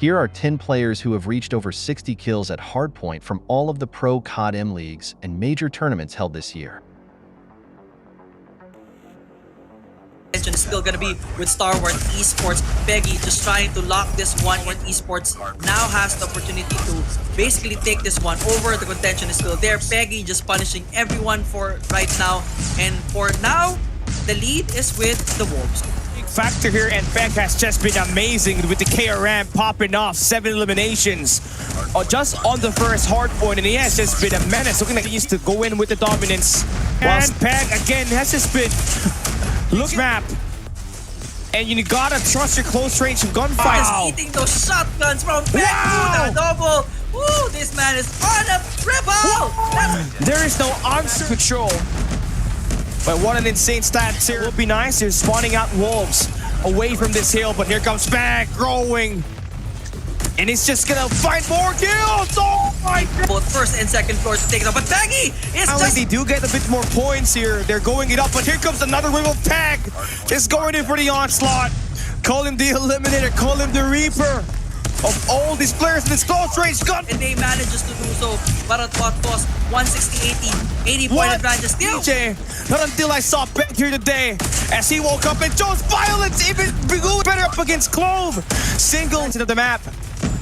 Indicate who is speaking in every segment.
Speaker 1: Here are 10 players who have reached over 60 kills at Hardpoint from all of the Pro CODM leagues and major tournaments held this year.
Speaker 2: Is still gonna be with Star Wars Esports. Peggy just trying to lock this one in. Esports now has the opportunity to basically take this one over. The contention is still there. Peggy just punishing everyone for right now. And for now, the lead is with the Wolves.
Speaker 3: Big factor here, and Pegg has just been amazing with the KRM popping off 7 eliminations just on the first Hardpoint, and he has just been a menace. Looking like he used to go in with the dominance. And Pegg again has just been look map. And you gotta trust your close range of gunfire.
Speaker 2: Wow. He's eating those shotguns from Pegg to the double. Woo, this man is on a triple.
Speaker 3: There is no answer control. But what an insane stat here. It would be nice. They're spawning out wolves away from this hill, but here comes Pegg growing. And he's just gonna find more kills. Oh my god!
Speaker 2: Both first and second floors to take it up, but Peggy is just...
Speaker 3: They do get a bit more points here. They're going it up, but here comes another wave of Pegg. Just going in for the onslaught. Call him the Eliminator, call him the Reaper of all these players in this close range gun.
Speaker 2: And they manages to do so, but at what cost? 160-80, 80-point advantage still.
Speaker 3: DJ, not until I saw Pegg here today, as he woke up and chose violence, even better up against Clove. Single into the map.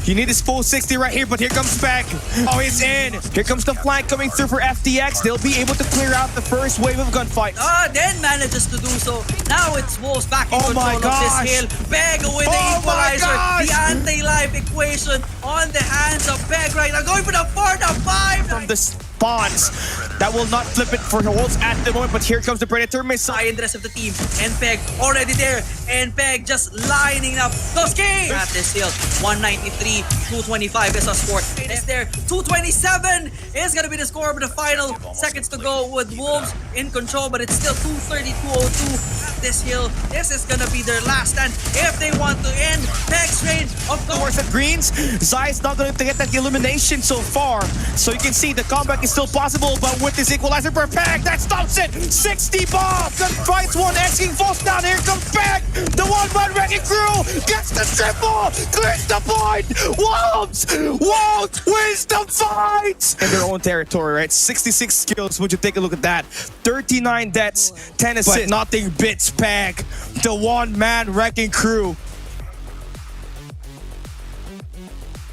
Speaker 3: You need his full 60 right here, but here comes Pegg. Oh, he's in. Here comes the flank coming through for FDX. They'll be able to clear out the first wave of gunfights.
Speaker 2: Then manages to do so. Now it's Wolves back in control of this hill. Pegg with the equalizer. The anti-life equation on the hands of Pegg right now. Going for the 4-5.
Speaker 3: From the spawns. That will not flip it for the Wolves at the moment, but here comes the Predator missile.
Speaker 2: And the rest of the team. And Pegg already there. And Pegg just lining up those games. At this hill, 193, 225 is a score. It is there. 227 is going to be the score, but the final seconds to go with Wolves in control, but it's still 230, 202 at this hill. This is going to be their last stand if they want to end Pegg's reign. Of course,
Speaker 3: at Greens, Zai's not going to get that elimination so far. So you can see the comeback is still possible, but with this equalizer for Pegg, that stops it. 60 bomb. Gunfights 1X falls down. Here comes Pegg. The one-man wrecking crew gets the triple, clears the point. Wolves wins the fight in their own territory, right? 66 kills. Would you take a look at that? 39 deaths, 10 assists. But nothing beats Pegg, the one-man wrecking crew.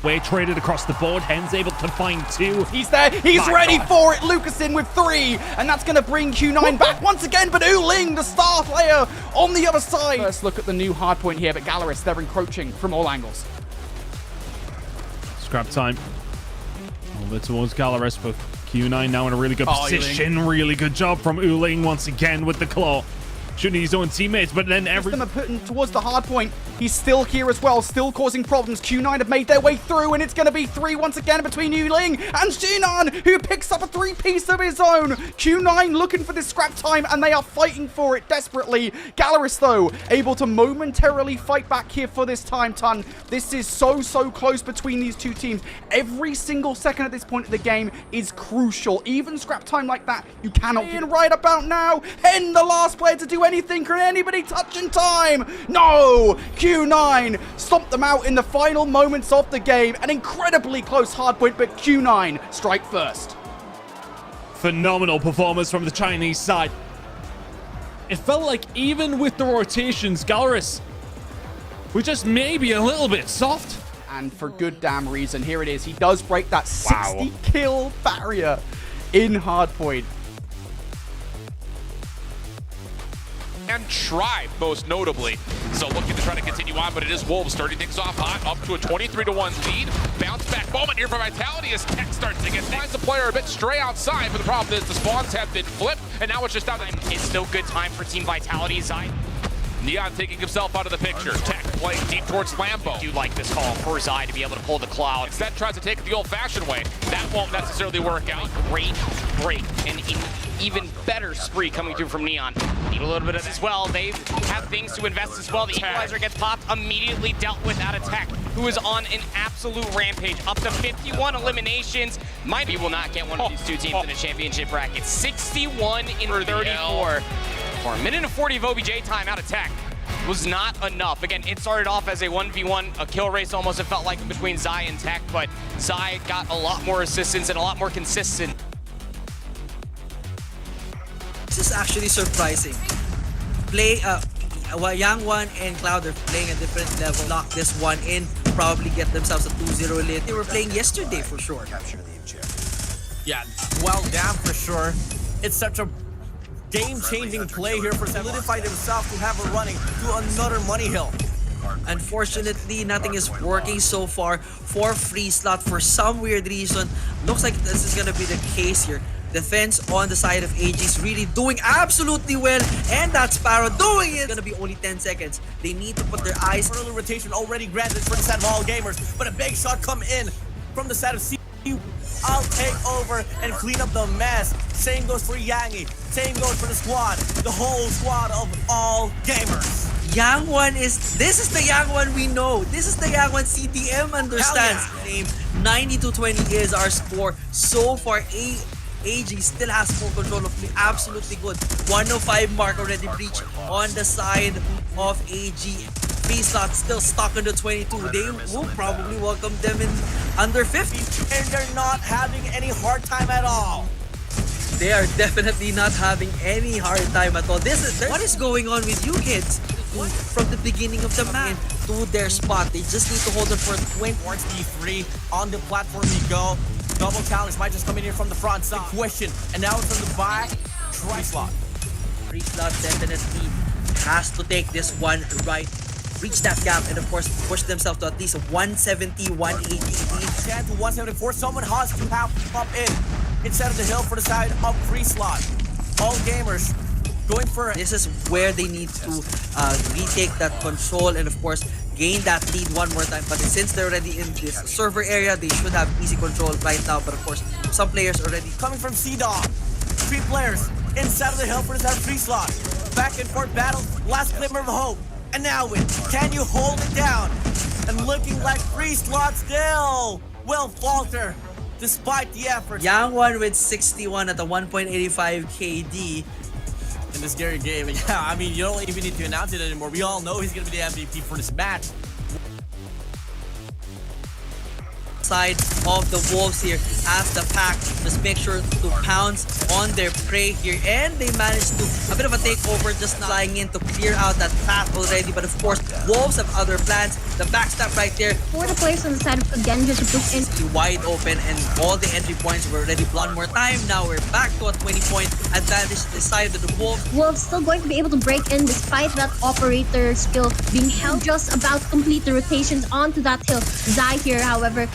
Speaker 4: Way traded across the board. Hen's able to find 2.
Speaker 5: He's there. He's ready for it. Lucaszin with 3. And that's going to bring Q9 back once again. But Ouling, the star player, on the other side. First look at the new hardpoint here. But Galorys, they're encroaching from all angles.
Speaker 4: Scrap time. A little bit towards Galorys, but Q9 now in a really good position. Ouling. Really good job from Ouling once again with the claw. Shooting his own teammates, but then
Speaker 5: them are putting towards the hard point. He's still here as well, still causing problems. Q9 have made their way through, and it's going to be 3 once again between Ouling and Shinan, who picks up a 3-piece of his own. Q9 looking for this scrap time, and they are fighting for it desperately. Galorys, though, able to momentarily fight back here for this time, Ton. This is so close between these two teams. Every single second at this point of the game is crucial. Even scrap time like that, you cannot get right about now. Hen, the last player to do anything. Can anybody touch in time? No! Q9 stomped them out in the final moments of the game. An incredibly close hardpoint, but Q9 strike first.
Speaker 4: Phenomenal performance from the Chinese side. It felt like even with the rotations, Galorys were just maybe a little bit soft.
Speaker 5: And for good damn reason. Here it is. He does break that 60 kill barrier in hardpoint.
Speaker 6: And Tribe, most notably. So looking to try to continue on, but it is Wolves starting things off hot, up to a 23-1 lead. Bounce back moment here for Vitality as Tech starts to get finds the player a bit stray outside, but the problem is the spawns have been flipped, and now it's just out.
Speaker 7: It's still good time for Team Vitality. Zai.
Speaker 6: Neon taking himself out of the picture. Tech playing deep towards Lambo.
Speaker 7: I do like this call for Zai to be able to pull the cloud.
Speaker 6: Instead tries to take it the old-fashioned way. That won't necessarily work out.
Speaker 7: Great break, and even better spree coming through from Neon. Need a little bit of this as well. They have things to invest as well. The equalizer gets popped, immediately dealt with out of Tech, who is on an absolute rampage. Up to 51 eliminations. He will not get one of these two teams in the championship bracket. 61 in 34. For a minute and 40 of OBJ time out of Tech. was not enough. Again, it started off as a 1v1, a kill race almost, it felt like, between Zai and Tech, but Zai got a lot more assistance and a lot more consistent.
Speaker 2: This is actually surprising. Yang 1 and Cloud are playing a different level. Lock this one in, probably get themselves a 2-0 lead. They were playing yesterday for sure.
Speaker 8: Yeah, well, damn for sure. It's such a game-changing play here for solidified himself to have a running to another money hill.
Speaker 2: Unfortunately, nothing is working so far for Freeslot for some weird reason. Looks like this is gonna be the case here. Defense on the side of AG is really doing absolutely well, and that's Sparrow doing it. It's gonna be only 10 seconds. They need to put their eyes.
Speaker 8: A little rotation already granted for the side of all gamers, but a big shot come in from the side of CU. I'll take over and clean up the mess. Same goes for Yangi. Same goes for the squad. The whole squad of all gamers.
Speaker 2: Yang 1 this is the Yang 1 we know. This is the Yang 1 CTM understands.
Speaker 8: Yeah.
Speaker 2: 90-20 is our score so far. AG still has full control of play. Absolutely good. 105 mark already breached on the side of AG. Freeslot still stuck in the 22. They will probably welcome them in under 50.
Speaker 8: And they're not having any hard time at all.
Speaker 2: They are definitely not having any hard time at all. What is going on with you kids? From the beginning of the match to their spot. They just need to hold it for 20.
Speaker 8: Towards D3 on the platform we go. Double challenge might just come in here from the front side. Question, and now it's from the back. Freeslot.
Speaker 2: Freeslot definitely has to take this one right. Reach that gap and of course push themselves to at least 170, 180.
Speaker 8: 10 to 174. Someone has to have up inside of the hill for the side of Freeslot. All gamers going for it.
Speaker 2: This is where they need to retake that control and of course gain that lead one more time. But since they're already in this server area, they should have easy control right now. But of course, some players already
Speaker 8: coming from C-Dog. 3 players inside of the hill for the side of Freeslot. Back and forth battle. Last glimmer of hope. And now win. Can you hold it down? And looking like Freeslot still will falter despite the effort.
Speaker 2: Yang 1 with 61 at a 1.85 KD.
Speaker 8: In this scary game, yeah, I mean, you don't even need to announce it anymore. We all know he's going to be the MVP for this match.
Speaker 2: Side of the Wolves here as the pack just make sure to pounce on their prey here, and they managed to a bit of a takeover, just flying in to clear out that path already. But of course, Wolves have other plans. The backstab right there
Speaker 9: for the players on the side of Kage to push in
Speaker 2: wide open, and all the entry points were already blocked. One more time, now we're back to a 20-point advantage to the side of the Wolves.
Speaker 9: Wolves still going to be able to break in despite that operator skill being held. Just about to complete the rotations onto that hill. Zai here, however,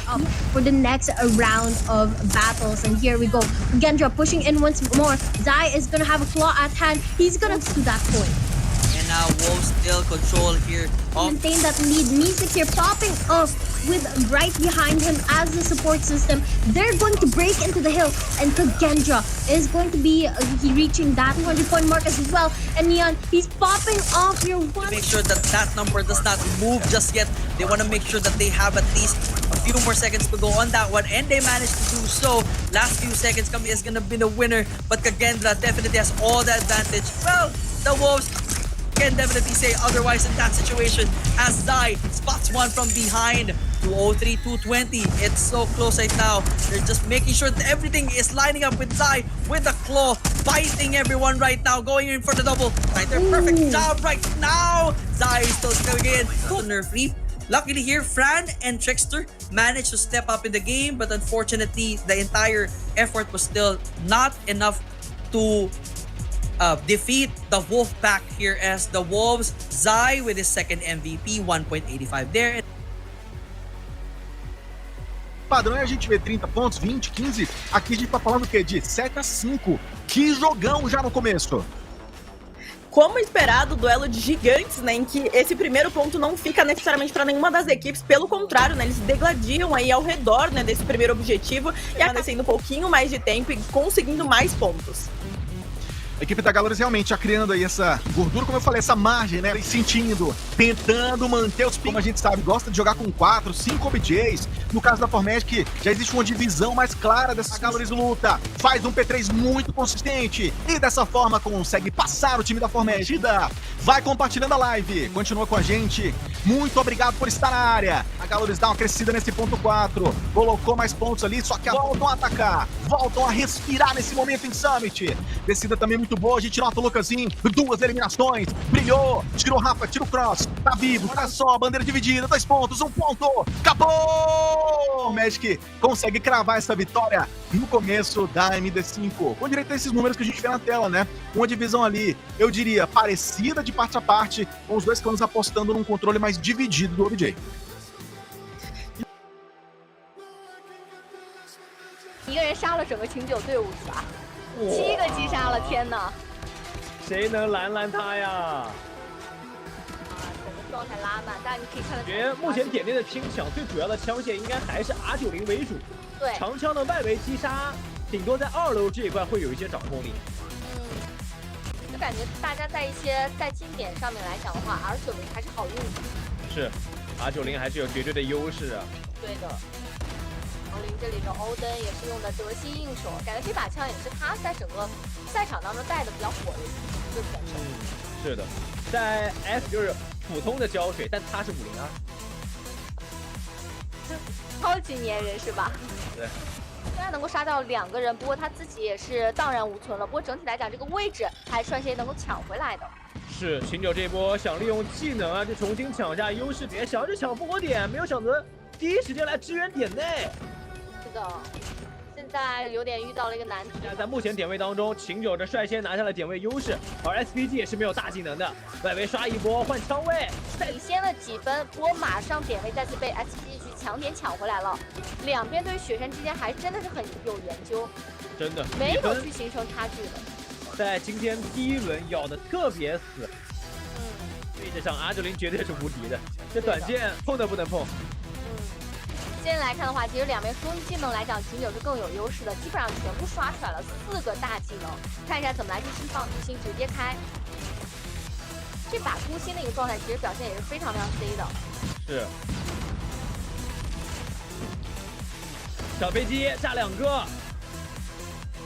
Speaker 9: for the next round of battles, and here we go. Gendra pushing in once more. Zai is gonna have a claw at hand. He's gonna to that point.
Speaker 2: And now Wolves still control here.
Speaker 9: Maintain that lead. Meeseeks here popping up with right behind him as the support system. They're going to break into the hill, and Gendra is going to be reaching that 100-point mark as well. And Neon, he's popping off your one.
Speaker 2: Make sure that that number does not move just yet. They want to make sure that they have at least a few more seconds to go on that one, and they managed to do so. Last few seconds Kami is gonna be the winner, but Gendra definitely has all the advantage. Well, the Wolves can definitely say otherwise in that situation, as Zai spots one from behind. 203, 220. It's so close right now. They're just making sure that everything is lining up with Zai with the claw, biting everyone right now, going in for the double. Right there, perfect job right now. Zai is still coming in. Nerf leap. Luckily here, Fran and Trickster managed to step up in the game, but unfortunately, the entire effort was still not enough to defeat the Wolf Pack here, as the Wolves, Zai with his second MVP, 1.85 there.
Speaker 10: Padrão é a gente vê 30 pontos, 20, 15. Aqui a gente tá falando o quê? De 7-5. Que jogão já no começo.
Speaker 11: Como esperado, duelo de gigantes, né, em que esse primeiro ponto não fica necessariamente para nenhuma das equipes, pelo contrário, né, eles degladiam aí ao redor, né, desse primeiro objetivo e agradecendo um pouquinho mais de tempo e conseguindo mais pontos.
Speaker 10: A equipe da Galorys realmente já criando aí essa gordura, como eu falei, essa margem, né? Sentindo, tentando manter os... Como a gente sabe, gosta de jogar com 4, 5 OBJs. No caso da Formagic, já existe uma divisão mais clara dessa Galorys luta. Faz um P3 muito consistente e dessa forma consegue passar o time da Formagic. Vai compartilhando a live, continua com a gente. Muito obrigado por estar na área. A Galorys dá uma crescida nesse ponto 4. Colocou mais pontos ali, só que voltam a atacar. Voltam a respirar nesse momento em Summit. Descida também muito boa, a gente nota o Lucaszin, 2 eliminações, brilhou, tirou Rafa, tira o Cross, tá vivo, olha só, bandeira dividida, 2 pontos, 1 ponto, acabou! O Magic consegue cravar essa vitória no começo da MD5, com direito a esses números que a gente vê na tela, né? Uma divisão ali, eu diria, parecida de parte a parte, com os 2 clãs apostando num controle mais dividido do OBJ.
Speaker 12: 一个人杀了整个清酒队伍是吧？7个击杀了，天哪！
Speaker 13: 谁能拦他呀？
Speaker 12: 啊，整个状态拉满，但你可以看得出来，
Speaker 13: 目前点内的拼抢最主要的枪线应该还是 R90为主，
Speaker 12: 对，
Speaker 13: 长枪的外围击杀，顶多在2楼这一块会有一些掌控力。
Speaker 12: 就感觉大家在经典上面来讲的话 ，R90还是好用的。
Speaker 13: 是 ，R90还是有绝对的优势啊。
Speaker 12: 对的。 Ouling这里的欧登也是用的得心应手，感觉这把枪也是他在整个赛场当中带的比较火的一个选手。
Speaker 13: 是的，在 F 就是普通的胶水，但他是502，
Speaker 12: 超级粘人是吧？
Speaker 13: 对。
Speaker 12: 虽然能够杀到2个人，不过他自己也是荡然无存了。不过整体来讲，这个位置还率先能够抢回来的。
Speaker 13: 是秦九这一波想利用技能啊，就重新抢下优势点，想着抢复活点，没有想着第一时间来支援点内。
Speaker 12: 是的，现在有点遇到了一个难题。
Speaker 13: 在目前点位当中，秦九这率先拿下了点位优势，而 SPG 也是没有大技能的，外围刷一波换枪位，
Speaker 12: 领先了几分，不过马上点位再次被 SPG 去抢点抢回来了。两边对于雪山之间还真的是很有研究，
Speaker 13: 真的
Speaker 12: 没有去形成差距的。
Speaker 13: 在今天第一轮咬的特别死，位置上 R90绝对是无敌的，这短剑碰都不能碰。
Speaker 12: 现在来看的话，其实两边输入技能来讲，秦九是更有优势的，基本上全部刷出来了4个大技能，看一下怎么来去释放，女性直接开。这把攻心的一个状态，其实表现也是非常 C 的。
Speaker 13: 是。小飞机炸2个，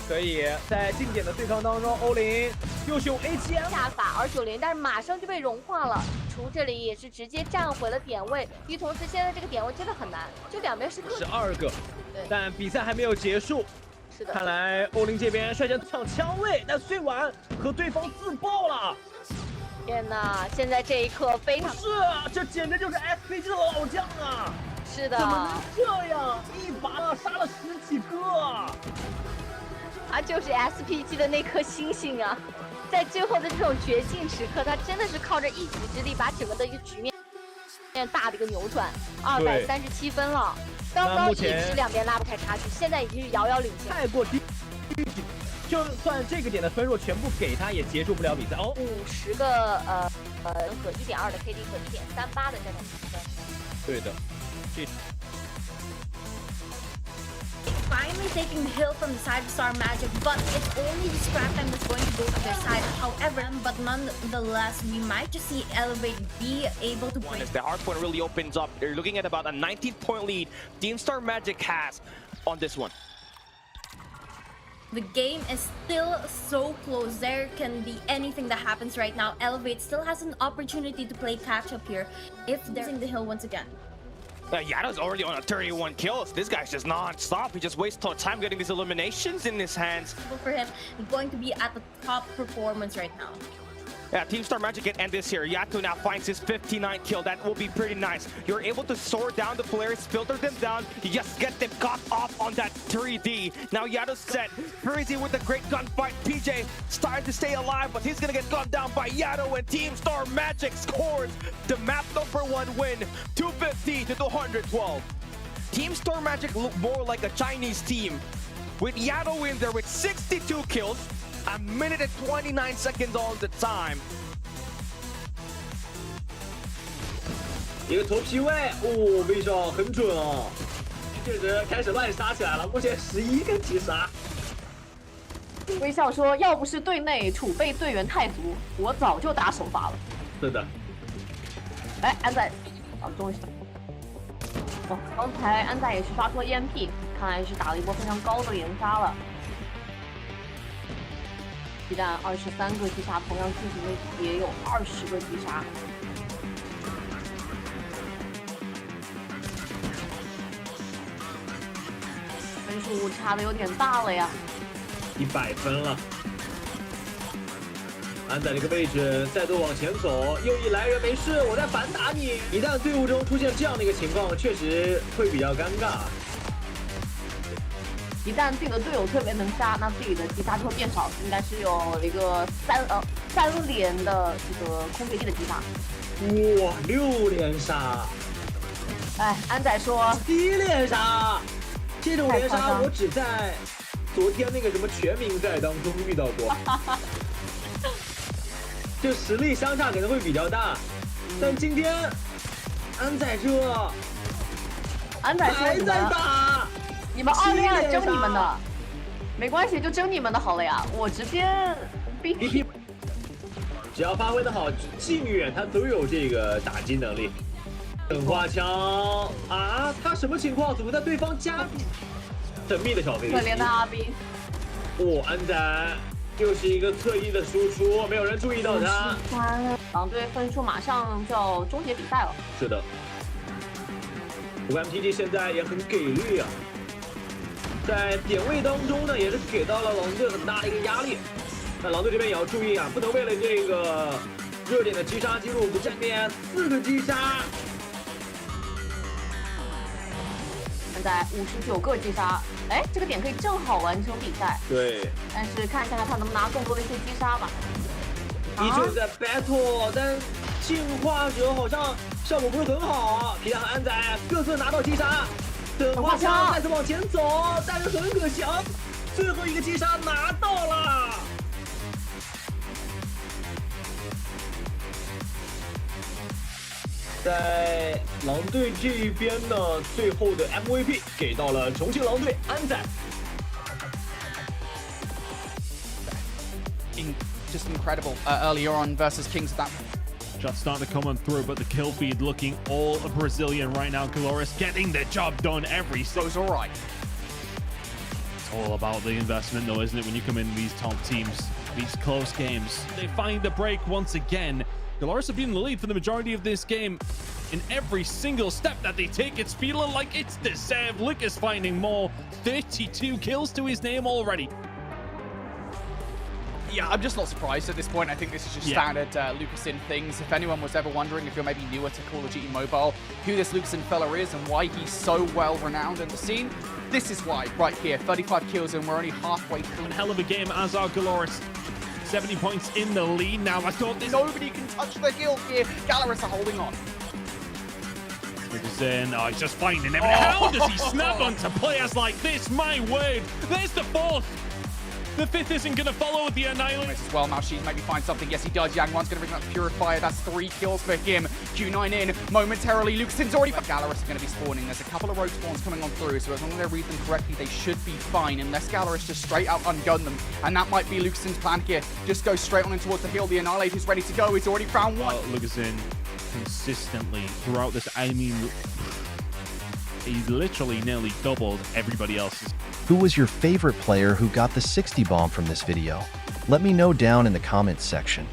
Speaker 13: 可以在近点的对抗当中，欧林又是用 ATM
Speaker 12: 下法R90，但是马上就被融化了。 厨这里也是直接站回了点位，与同时现在这个点位真的很难，就两边是
Speaker 13: 12个，但比赛还没有结束。
Speaker 12: 是的，
Speaker 13: 看来欧林这边率先抢枪位，但碎碗和对方自爆了。
Speaker 12: 天哪！现在这一刻非常
Speaker 13: 是啊，这简直就是 SPG 的老将啊！
Speaker 12: 是的，
Speaker 13: 怎么能这样一把杀了10几个？
Speaker 12: 他就是 SPG 的那颗星星啊！ 在最后的这种绝境时刻，他真的是靠着一己之力把整个的一个局面大的一个扭转，237分了。刚刚一直两边拉不开差距，现在已经是遥遥领先。
Speaker 13: 太过低，就算这个点的分数全部给他，也结束不了比赛哦。
Speaker 12: 50个和1.2的 KD 和1.38的这种积分。
Speaker 13: 对的，这。
Speaker 14: Finally taking the hill from the side of Star Magic, but it's only the scrap time that's going to go to their side. However, but nonetheless, we might just see Elevate be able to break.
Speaker 7: As the hardpoint really opens up, they're looking at about a 19-point lead Team Star Magic has on this one.
Speaker 14: The game is still so close. There can be anything that happens right now. Elevate still has an opportunity to play catch up here if they're in the hill once again.
Speaker 7: Yato's already on a 31 kills. This guy's just non-stop. He just wastes time getting these eliminations in his hands.
Speaker 14: For him, he's going to be at the top performance right now.
Speaker 7: Yeah, Team Star Magic can end this here. Yato now finds his 59th kill. That will be pretty nice. You're able to sort down the players, filter them down. You just get them caught off on that 3D. Now Yato's set. Freezy with a great gunfight. PJ starting to stay alive, but he's gonna get gunned down by Yato, and Team Star Magic scores the map #1 win, 250 to 112. Team Star Magic look more like a Chinese team, with Yato in there with 62 kills. A minute and 29 seconds on the time.
Speaker 13: 一个头皮位，哦，威少很准哦，确实开始乱杀起来了。目前11个击杀，
Speaker 12: 微笑说：“要不是队内储备队员太足，我早就打首发了。”
Speaker 13: 是的。
Speaker 12: 哎，安仔，终于是。哦，刚才安仔也是发出了 EMP， 看来是打了一波非常高的连杀了。鸡蛋23个击杀，同样进行的也有20个击杀。分数差的有点大了呀
Speaker 13: ，100分了。安仔这个位置再度往前走，又一来人没事，我再反打你。一旦队伍中出现这样的一个情况，确实会比较尴尬。
Speaker 12: 一旦自己的队友特别能杀，那自己的击杀就会变少，应该是有一个3连的这个空别地的击杀。
Speaker 13: 哇，6连杀！
Speaker 12: 哎，安仔说
Speaker 13: 7连杀，这种连杀我只在昨天那个什么全明赛当中遇到过。就实力相差可能会比较大，但今天安仔说
Speaker 12: 还在打，你们2-2争你们的，没关系，就争你们的好了呀，我直接 BP，
Speaker 13: 只要发挥的好，近远他都有这个打击能力。等花枪啊，他什么情况？怎么在对方家神秘的小飞机？
Speaker 12: 可怜的阿斌。
Speaker 13: 哦，安仔。又是一个特意的输出，没有人注意到他。
Speaker 12: 狼队分数马上就要终结比赛了。
Speaker 13: 是的，不过 MTG 现在也很给力啊，在点位当中呢，也是给到了狼队很大的一个压力。那狼队这边也要注意啊，不能为了这个热点的击杀记录不占面4个击杀。
Speaker 12: 现在59个击杀，哎，这个点可以正好完成比赛。
Speaker 13: 对，
Speaker 12: 但是看一下他能不能拿更多的一些击杀吧。
Speaker 13: 依旧在 battle， 但进化者好像效果不是很好啊。皮蛋和安仔各自拿到击杀，等花枪再次往前走，但是很可惜，最后一个击杀拿到了。在狼队这一边呢，最后的 MVP 给到了重庆狼队安仔。
Speaker 5: Just incredible earlier on versus Kings of that.
Speaker 4: Shots starting to come on through, but the kill feed looking all Brazilian right now. Galorys getting the job done every so.
Speaker 5: It's all right.
Speaker 4: It's all about the investment, though, isn't it? When you come in these top teams, these close games, they find the break once again. Galorys have been in the lead for the majority of this game. In every single step that they take, it's feeling like it's deserved. Lucasz finding more. 32 kills to his name already.
Speaker 5: Yeah, I'm just not surprised at this point. I think this is just standard Lucaszin things. If anyone was ever wondering, if you're maybe newer to Call of Duty Mobile, who this Lucaszin fella is and why he's so well renowned in the scene, this is why, right here. 35 kills and we're only halfway through.
Speaker 4: One hell of a game as our Galorys. 70 points in the lead now. I thought this...
Speaker 5: Nobody can touch the hill here. Galorys are holding on.
Speaker 4: Lucaszin, oh, he's just finding him. How does he snap onto players like this? My word. There's the fourth. The fifth isn't going to follow with the Annihilate.
Speaker 5: As well, Malsheen maybe find something. Yes, he does. Yang1's going to bring up Purifier. That's 3 kills for him. Q9 in momentarily. Lucashin's already... Galorys are going to be spawning. There's a couple of rogue spawns coming on through, so as long as they read them correctly, they should be fine, unless Galorys just straight out ungun them. And that might be Lucashin's plan here. Just go straight on in towards the hill. The Annihilate is ready to go. He's already found one.
Speaker 4: Lucaszin consistently throughout this, I mean, he literally nearly doubled everybody else's.
Speaker 1: Who was your favorite player who got the 60 bomb from this video? Let me know down in the comments section.